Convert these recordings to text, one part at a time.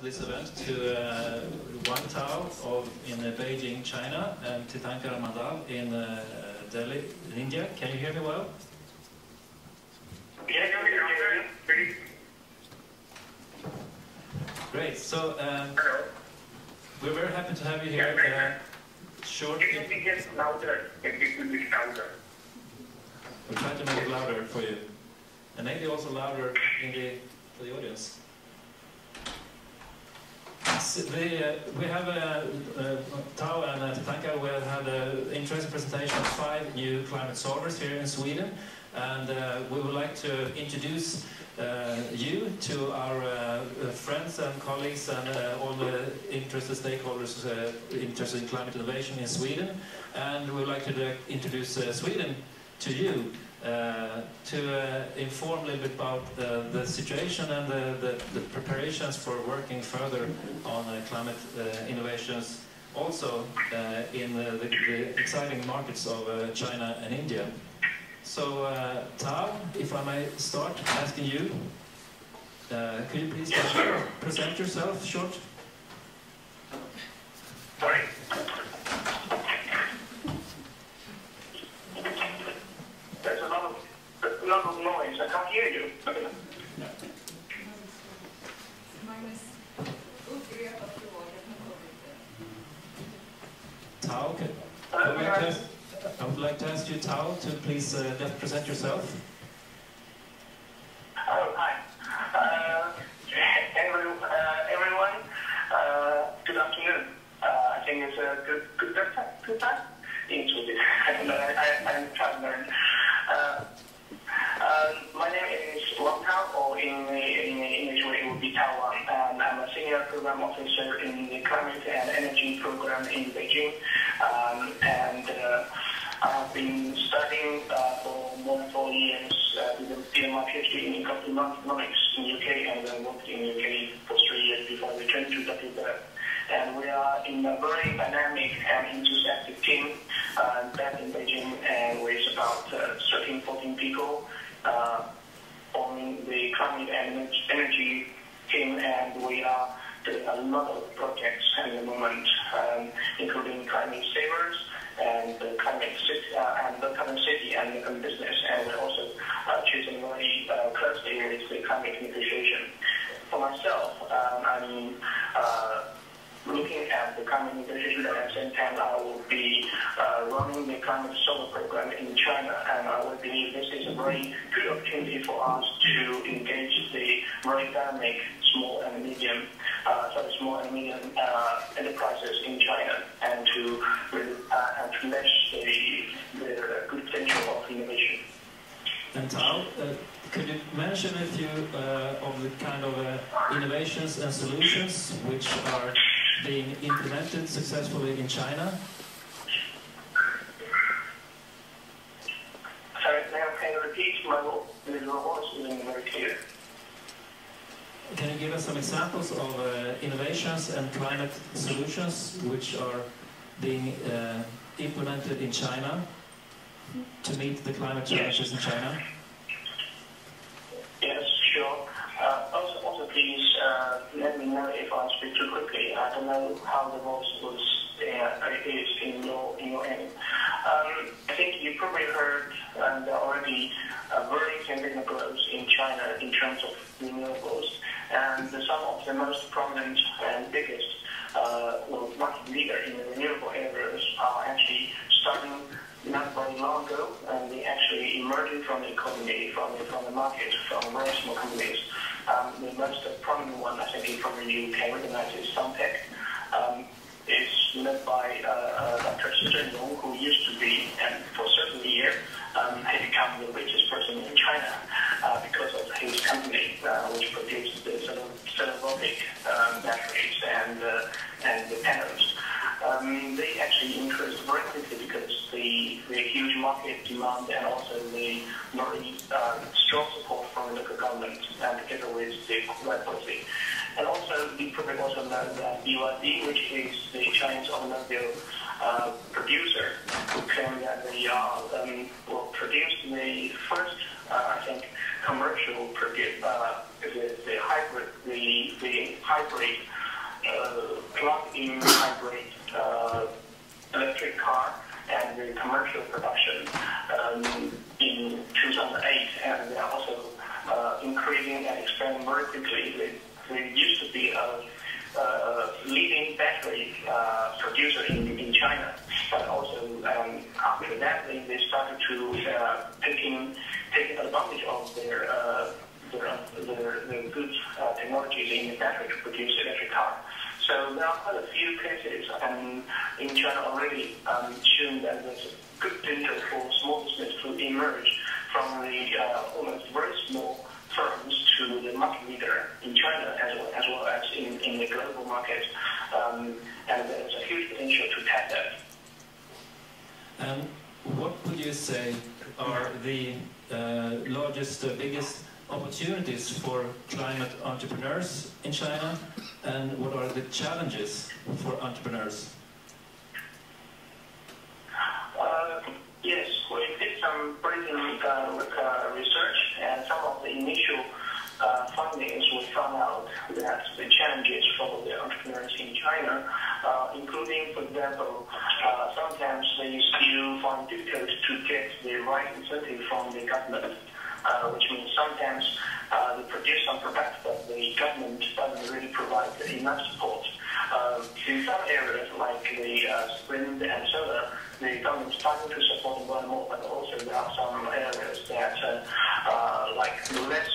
to this event to Wang Tao in Beijing, China, and Tirthankar Mandal in Delhi, India. Can you hear me well? Yeah, yeah. Great. So we're very happy to have you here. Short. It will get louder. It will be louder. We'll try to make it louder for you, and maybe also louder for the audience. We have Tao and Tirthankar will have an interesting presentation of 5 new climate solvers here in Sweden, and we would like to introduce you to our friends and colleagues and all the interested stakeholders interested in climate innovation in Sweden, and we would like to introduce Sweden to you. To inform a little bit about the situation and the preparations for working further on climate innovations, also in the exciting markets of China and India. So, Tao, if I may start asking you, could you please present yourself short? Sorry. There's a lot of noise. I can't hear you. Tao, I would like to ask you, Tao, to please present yourself. Oh, hi. Everyone, good afternoon. I think it's a good time in Sweden. I'm trying to learn. My name is Wang Tao, or in English it would be Tao Wang, and I'm a senior program officer in the climate and energy program in Beijing. I've been studying for more than 4 years with my PhD in economics in UK, and then worked in UK for 3 years before I returned to WBET. And we are in a very dynamic and enthusiastic team back in Beijing, and with about 13, 14 people on the climate and energy team, and we are doing a lot of projects at the moment, including climate savers and the climate city and business, and we're also choosing very closely with the climate negotiation. For myself, I'm looking at the climate negotiation, but at the same time I will be running the climate solar program in China, and I would believe this is a very good opportunity for us to engage the very dynamic small and medium enterprises in China, and to match the good potential of innovation. And Tao, could you mention a few of the kind of innovations and solutions which are being implemented successfully in China? Sorry, can you repeat? My voice isn't very clear. Can you give us some examples of innovations and climate solutions which are being implemented in China to meet the climate challenges in China? Yes, sure. Also, please let me know if I speak too quickly. I don't know how the voice is in your end. I think you probably heard there are already very significant growth in China in terms of renewables, and some of the most prominent and biggest market leader in the renewable areas are actually starting not very long ago, and they actually emerging from the economy, from the market, from very small companies. The most prominent one, I think, probably you can recognize is Suntech. It's led by Dr. Zheng Yong, who used to be, and for a certain year, he became the richest person in China because of his company, which produced the cellulosic batteries and the panels. They actually increased very quickly because the huge market demand and also the very strong support from the local government, and together with the right policy. And also, you probably also know that BYD, which is the Chinese automobile producer, who claim that they are will produce the first I think commercial the hybrid plug-in hybrid electric car and the commercial production in 2008, and they are also increasing and expanding very quickly. They used to be a leading battery producer in China, but also after that they started to taking advantage of their good technologies in the battery to produce electric car. So there are quite a few cases in China already showing that there's a good potential for small business to emerge from the almost very small firms to the market leader in China as well as in the global market. And there's a huge potential to tap that. And what would you say are the largest, biggest opportunities for climate entrepreneurs in China, and what are the challenges for entrepreneurs? Yes, we did some breaking research, and some of the initial findings we found out that the challenges for the entrepreneurs in China, including, for example, sometimes they still find it difficult to get the right incentive from the government, which means sometimes they produce some products, but the government doesn't really provide enough support. In some areas, like the wind and solar, the government is starting to support them more and more, but also there are some areas that like less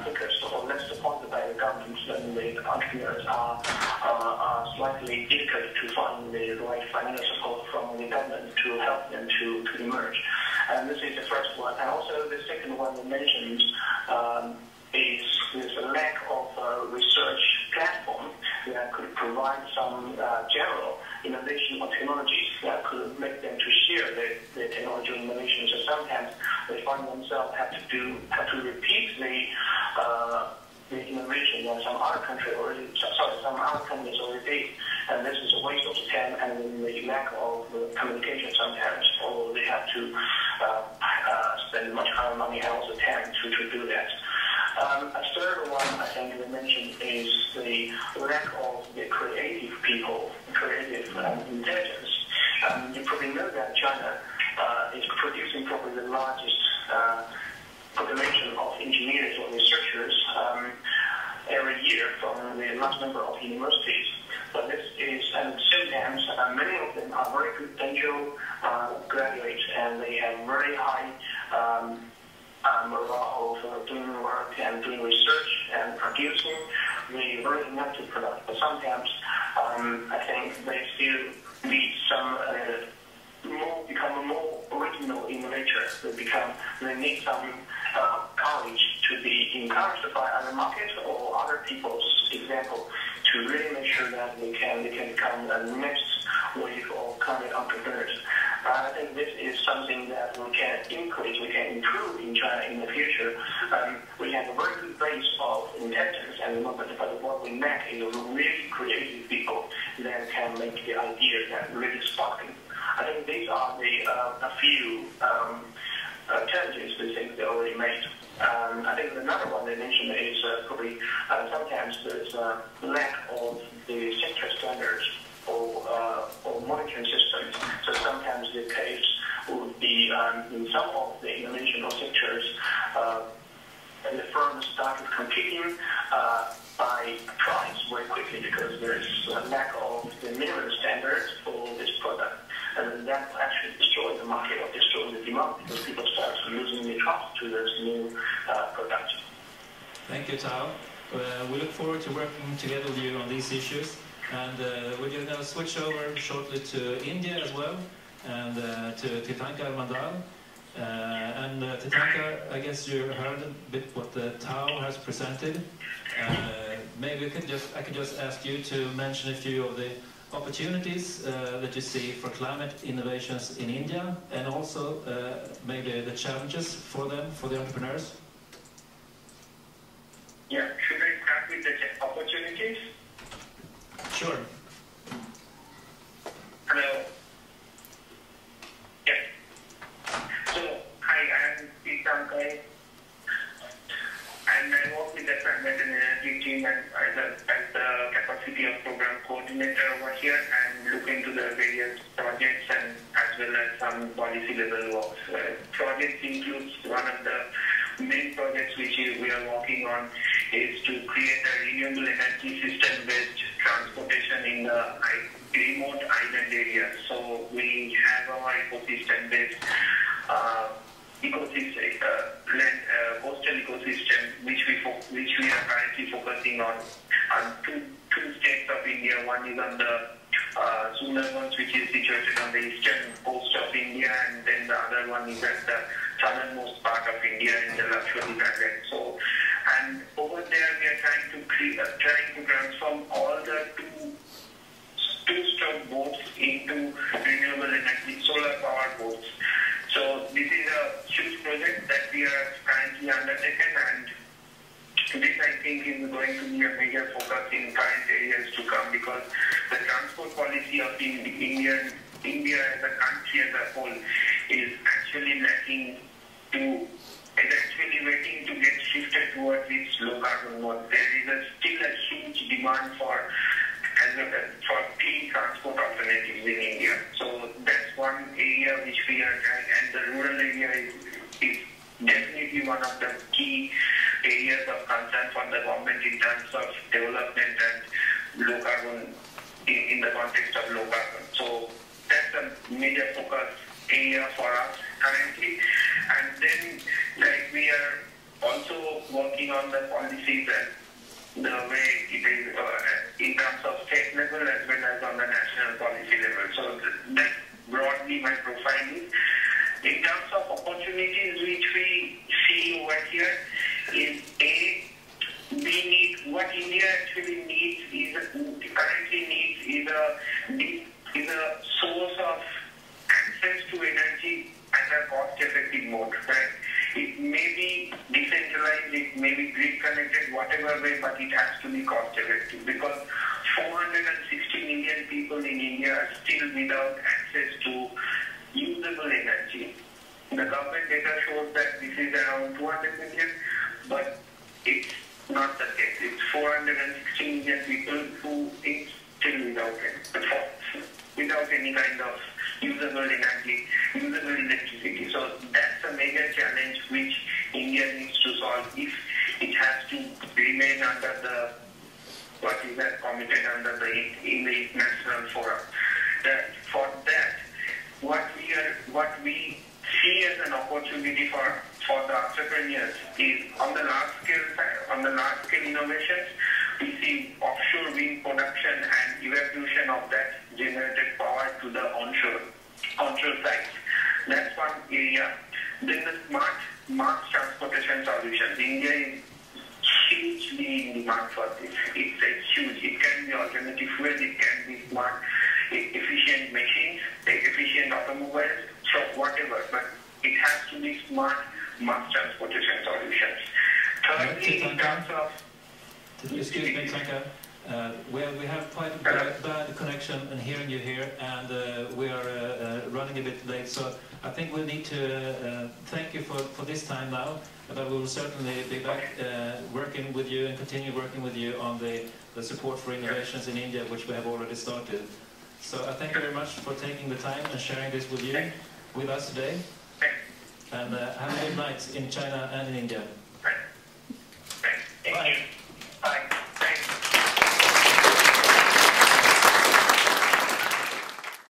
focused or less supported by the government, then the entrepreneurs are slightly difficult to find the right financial support from the government to help them to emerge. And this is the first one. And also the second one we mentioned is there's a lack of research platform that could provide some general innovation or technologies that could make them to share the technology innovation. So sometimes they find themselves have to repeat the innovation that some other companies already did, and this is a waste of time and the lack of communication sometimes, or they have to spend much higher money and also time to do that. A third one I think we mentioned is the lack of the creative people, creative intelligence. You probably know that China is producing probably the largest population of engineers or researchers every year from the large number of universities. But this is, and sometimes many of them are very good potential graduates, and they have very high morale of doing work and doing research and producing the very innovative product. But sometimes I think they still need some become more original in nature. They need some courage to be encouraged by other markets or other people's example to really make sure that they can become the next wave of climate entrepreneurs. I think this is something that we can increase, we can improve in China in the future. We have a very good base of intelligence and development, but what we lack is really creative people that can make the idea that really sparking. I think these are a few challenges we think they already made. I think another one they mentioned is probably sometimes there's a lack of the sector standards or monitoring systems. So sometimes the case would be in some of the innovation sectors, and the firms started competing by price very quickly because there's a lack of the minimum standards for this product. And that actually destroys the market or destroys the demand because people start losing the trust to this new product. Thank you, Tao. We look forward to working together with you on these issues. And we're going to switch over shortly to India as well, and to Tirthankar Mandal. And Tirthankar, I guess you heard a bit what Tao has presented. Maybe I could just ask you to mention a few of the opportunities that you see for climate innovations in India, and also maybe the challenges for them, for the entrepreneurs. Yeah, should I start with the opportunities? Sure. Hello. Yeah. So, hi, I'm Tirthankar as the capacity of program coordinator over here and look into the various projects and as well as some policy level works. Projects includes one of the main projects which we are working on is to create a renewable energy system-based transportation in the remote island areas. So we have our ecosystem-based coastal ecosystem which we are currently focusing on two states of India. One is on the Sundarbans, which is situated on the eastern coast of India, and then the other one is at the southernmost part of India in the Lakshadweep Island. So, and over there we are trying to transform all the two-stroke boats into renewable energy solar powered boats. So this is a huge project that we are currently undertaken, and this I think is going to be a major focus in current areas to come, because the transport policy of India as a country as a whole is actually waiting to get shifted towards its low carbon mode. There is still a huge demand for clean transport alternatives in India. So that's one area which we are trying, and the rural area is definitely one of the key areas of concern for the government in terms of development and low carbon in the context of low carbon. So that's a major focus area for us currently. And then we are also working on the policies and the way it is in terms of state level as well as on the national policy level. So that's broadly my profile is. In terms of opportunities which we see over here is what India actually currently needs is a source of access to energy at a cost-effective mode, right? It may be decentralized, it may be grid-connected, whatever way, but it has to be cost-effective, because 460 million people in India are still without access to usable energy. The government data shows that this is around 200 million, but it's not the case. It's 460 million people who is still without any kind of usable energy, usable electricity. So that's a major challenge which India needs to solve if it has to remain under what is that committed in the international forum. For that, what we see as an opportunity for the entrepreneurs is on the large scale innovations. We see offshore wind production and evacuation of that generated power to the onshore sites. That's one area. Then the smart mass transportation solutions. India is hugely in demand for this. It's huge. It can be alternative fuels, it can be smart, efficient machines, efficient automobiles, so whatever, but it has to be smart mass transportation solutions. Thirdly, in terms of... Excuse me, Tanka. We have quite a bad connection and hearing you here, and we are running a bit late, so I think we need to thank you for this time now, but we will certainly be back working with you and continue working with you on the support for innovations in India, which we have already started. So I thank you very much for taking the time and sharing this with us today, and have a good night in China and in India.